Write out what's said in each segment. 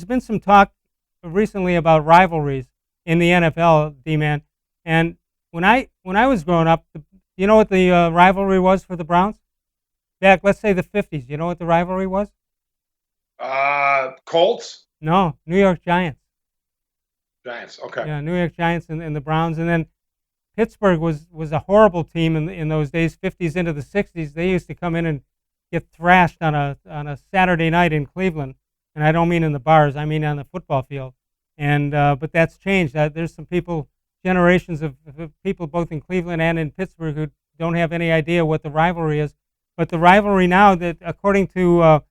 There's been some talk recently about rivalries in the NFL, D-man. And when I was growing up, you know what the rivalry was for the Browns? Back, let's say the 50s. You know what the rivalry was? Colts, No, New York Giants. Giants. Okay. Yeah, New York Giants and the Browns. And then Pittsburgh was a horrible team in those days, 50s into the 60s. They used to come in and get thrashed on a Saturday night in Cleveland, and I don't mean in the bars, I mean on the football field. And but that's changed. There's some people, generations of people both in Cleveland and in Pittsburgh who don't have any idea what the rivalry is. But the rivalry now, that according to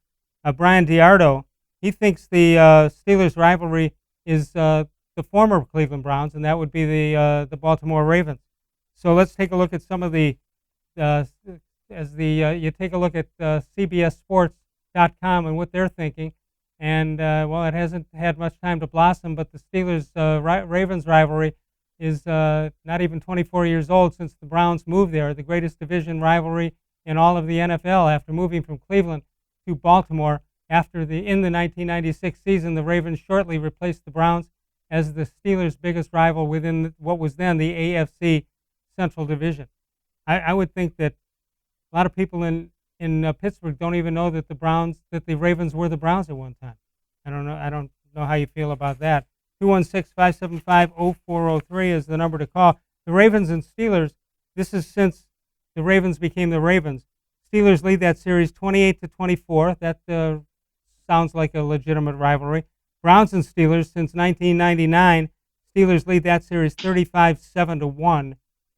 Brian Diardo, he thinks the Steelers rivalry is the former Cleveland Browns, and that would be the Baltimore Ravens. So let's take a look at some of the uh, you take a look at CBSSports.com and what they're thinking. And well, it hasn't had much time to blossom, but the Steelers Ravens rivalry is not even 24 years old since the Browns moved there. The greatest division rivalry in all of the NFL after moving from Cleveland to Baltimore. In the 1996 season, the Ravens shortly replaced the Browns as the Steelers' biggest rival within what was then the AFC Central Division. I would think that a lot of people in Pittsburgh don't even know that the Ravens were the Browns at one time. I don't know. I don't know how you feel about that. 216-575-0403 is the number to call. The Ravens and Steelers. This is since the Ravens became the Ravens. Steelers lead that series 28-24. That sounds like a legitimate rivalry. Browns and Steelers since 1999. Steelers lead that series 35-7-1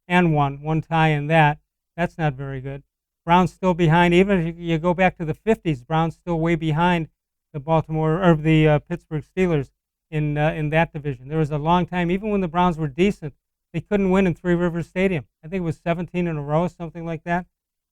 and one tie in that. That's not very good. Browns still behind. Even if you go back to the 50s, Browns still way behind the Pittsburgh Steelers in that division. There was a long time, even when the Browns were decent, they couldn't win in Three Rivers Stadium. I think it was 17 in a row, something like that.